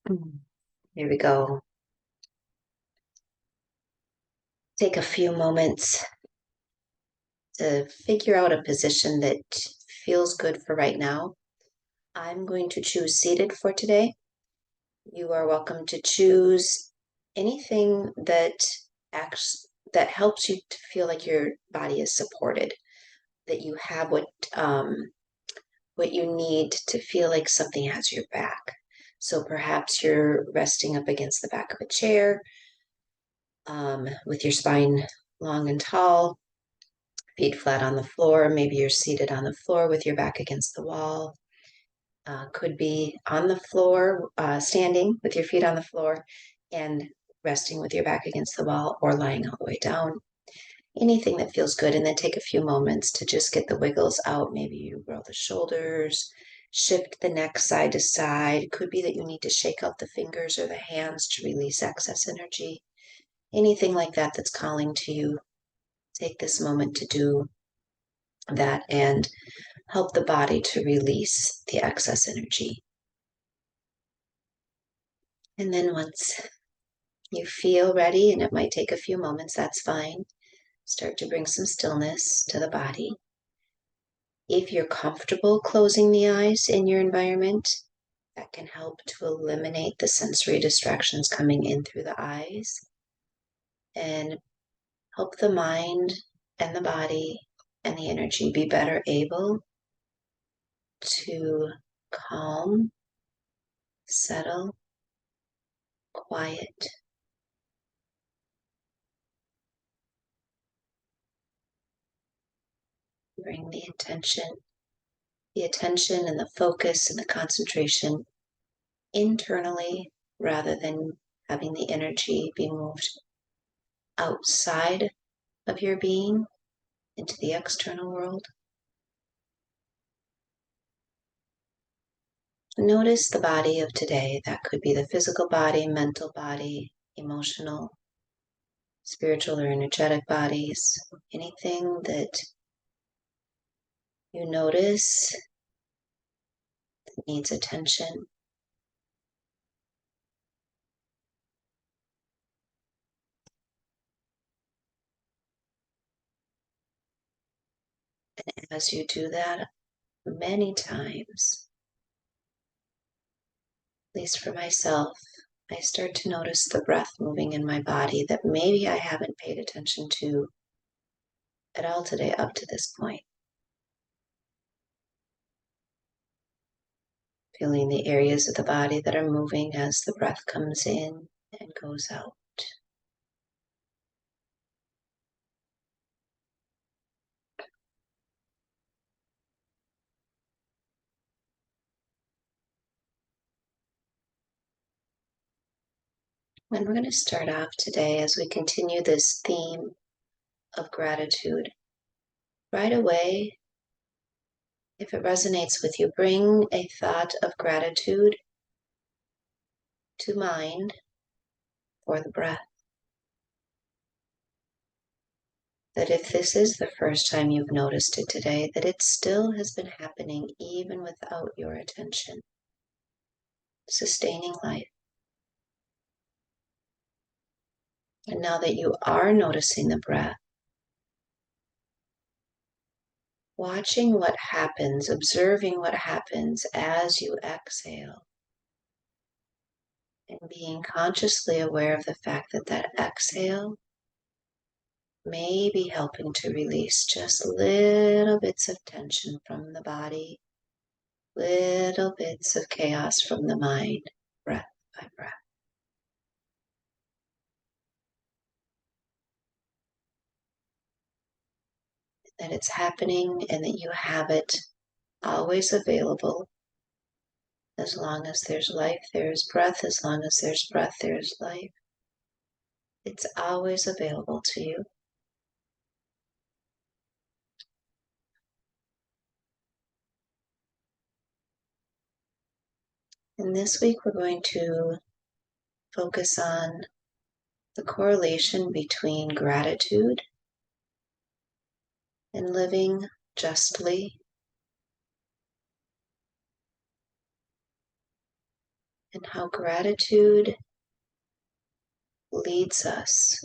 Here we go. Take a few moments to figure out a position that feels good for right now. I'm going to choose seated for today. You are welcome to choose anything that helps you to feel like your body is supported, that you have what you need to feel like something has your back. So perhaps you're resting up against the back of a chair, with your spine long and tall, feet flat on the floor. Maybe you're seated on the floor with your back against the wall. Could be on the floor, standing with your feet on the floor and resting with your back against the wall, or lying all the way down. Anything that feels good. And then take a few moments to just get the wiggles out. Maybe you roll the shoulders, shift the neck side to side. It could be that you need to shake out the fingers or the hands to release excess energy. Anything like that that's calling to you, take this moment to do that and help the body to release the excess energy. And then once you feel ready, and it might take a few moments, that's fine, start to bring some stillness to the body. If you're comfortable closing the eyes in your environment, that can help to eliminate the sensory distractions coming in through the eyes and help the mind and the body and the energy be better able to calm, settle, quiet. Bring the attention and the focus and the concentration internally rather than having the energy be moved outside of your being into the external world. Notice the body of today. That could be the physical body, mental body, emotional, spiritual or energetic bodies. Anything that you notice that needs attention. And as you do that many times, at least for myself, I start to notice the breath moving in my body that maybe I haven't paid attention to at all today up to this point. Feeling the areas of the body that are moving as the breath comes in and goes out. And we're going to start off today as we continue this theme of gratitude. Right away, if it resonates with you, bring a thought of gratitude to mind for the breath. That if this is the first time you've noticed it today, that it still has been happening even without your attention. Sustaining life. And now that you are noticing the breath, watching what happens, observing what happens as you exhale, and being consciously aware of the fact that that exhale may be helping to release just little bits of tension from the body, little bits of chaos from the mind, breath by breath. That it's happening and that you have it always available. As long as there's life, there's breath. As long as there's breath, there's life. It's always available to you. And this week we're going to focus on the correlation between gratitude and living justly, and how gratitude leads us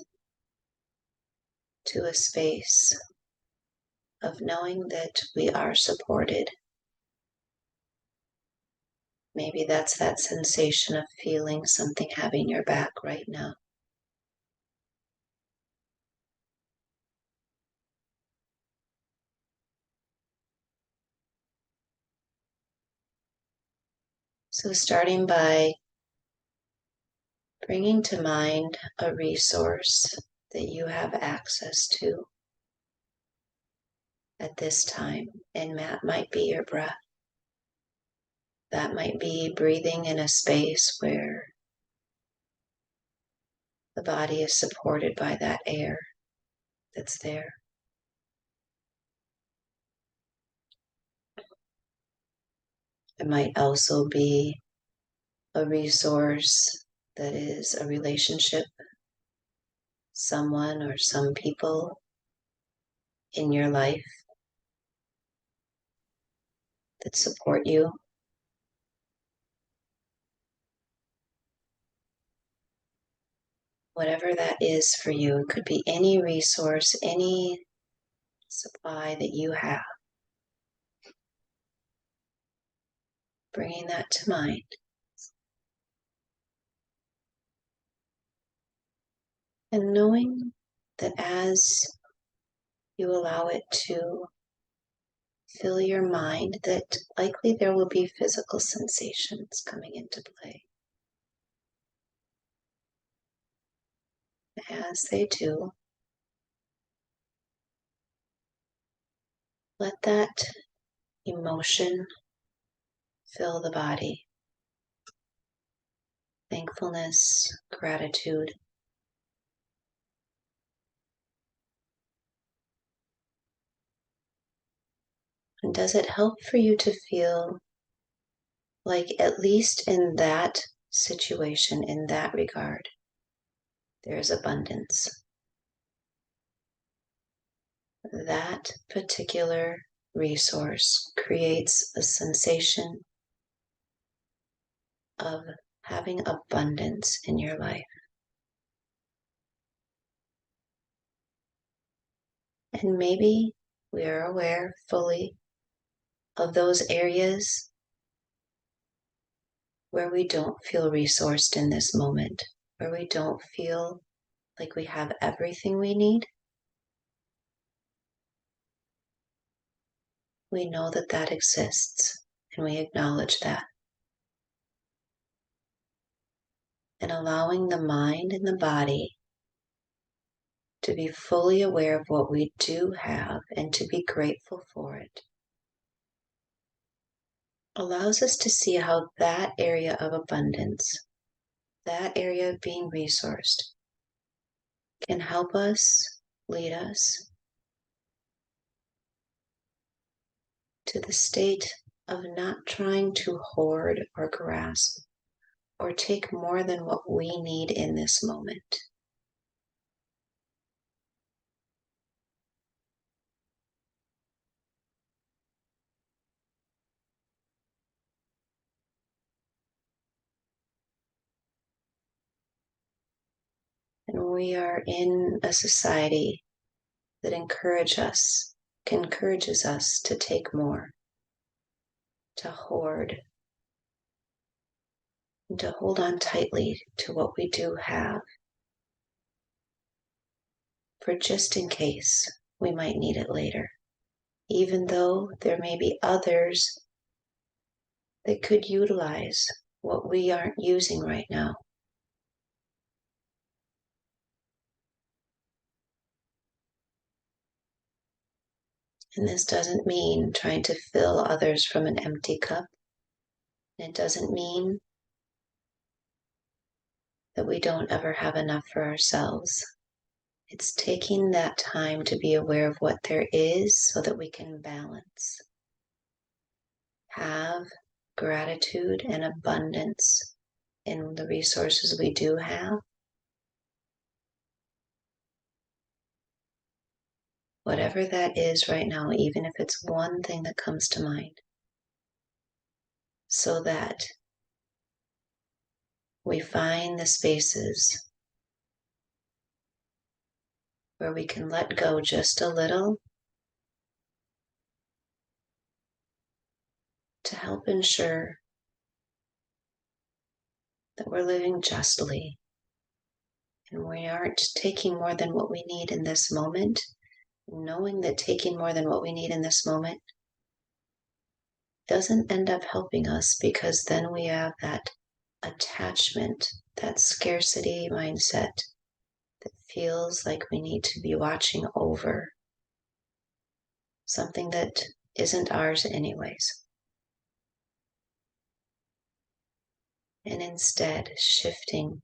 to a space of knowing that we are supported. Maybe that's that sensation of feeling something having your back right now. So starting by bringing to mind a resource that you have access to at this time, and that might be your breath. That might be breathing in a space where the body is supported by that air that's there. It might also be a resource that is a relationship, someone or some people in your life that support you. Whatever that is for you, it could be any resource, any supply that you have. Bringing that to mind. And knowing that as you allow it to fill your mind, that likely there will be physical sensations coming into play. As they do, let that emotion fill the body. Thankfulness, gratitude. And does it help for you to feel like, at least in that situation, in that regard, there is abundance? That particular resource creates a sensation of having abundance in your life. And maybe we are aware fully of those areas where we don't feel resourced in this moment, where we don't feel like we have everything we need. We know that that exists, and we acknowledge that. And allowing the mind and the body to be fully aware of what we do have and to be grateful for it allows us to see how that area of abundance, that area of being resourced, can help us, lead us to the state of not trying to hoard or grasp or take more than what we need in this moment. And we are in a society that encourages us to take more, to hoard, and to hold on tightly to what we do have, for just in case we might need it later, even though there may be others that could utilize what we aren't using right now. And this doesn't mean trying to fill others from an empty cup. It doesn't mean that we don't ever have enough for ourselves. It's taking that time to be aware of what there is so that we can balance, have gratitude and abundance in the resources we do have. Whatever that is right now, even if it's one thing that comes to mind, so that we find the spaces where we can let go just a little to help ensure that we're living justly and we aren't taking more than what we need in this moment, knowing that taking more than what we need in this moment doesn't end up helping us, because then we have that attachment, that scarcity mindset that feels like we need to be watching over something that isn't ours anyways. And instead shifting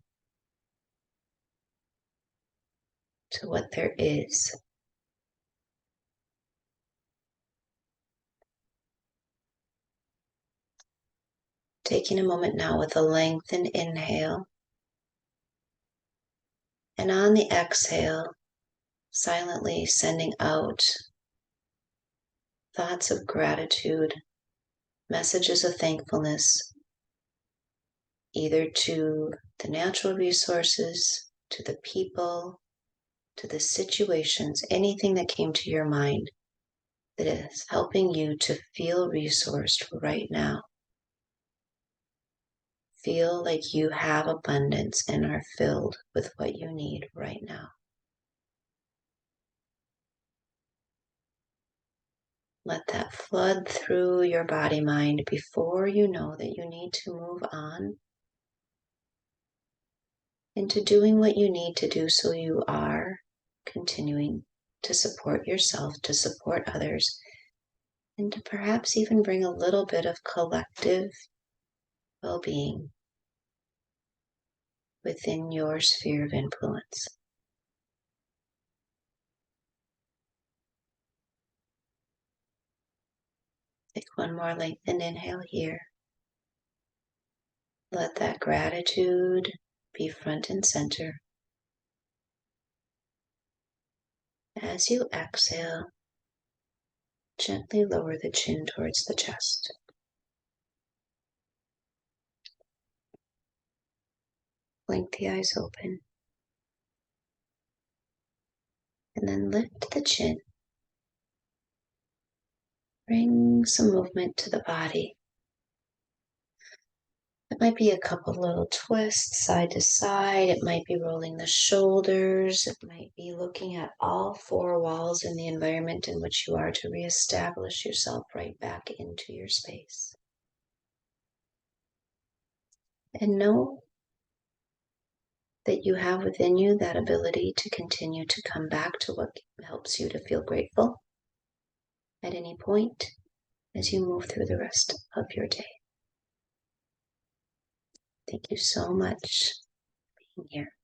to what there is. Taking a moment now with a lengthened inhale, and on the exhale, silently sending out thoughts of gratitude, messages of thankfulness, either to the natural resources, to the people, to the situations, anything that came to your mind that is helping you to feel resourced right now. Feel like you have abundance and are filled with what you need right now. Let that flood through your body mind before you know that you need to move on into doing what you need to do, so you are continuing to support yourself, to support others, and to perhaps even bring a little bit of collective well-being within your sphere of influence. Take one more lengthened inhale here. Let that gratitude be front and center. As you exhale, gently lower the chin towards the chest. Blink the eyes open. And then lift the chin. Bring some movement to the body. It might be a couple little twists side to side. It might be rolling the shoulders. It might be looking at all four walls in the environment in which you are to reestablish yourself right back into your space. And know that you have within you that ability to continue to come back to what helps you to feel grateful at any point as you move through the rest of your day. Thank you so much for being here.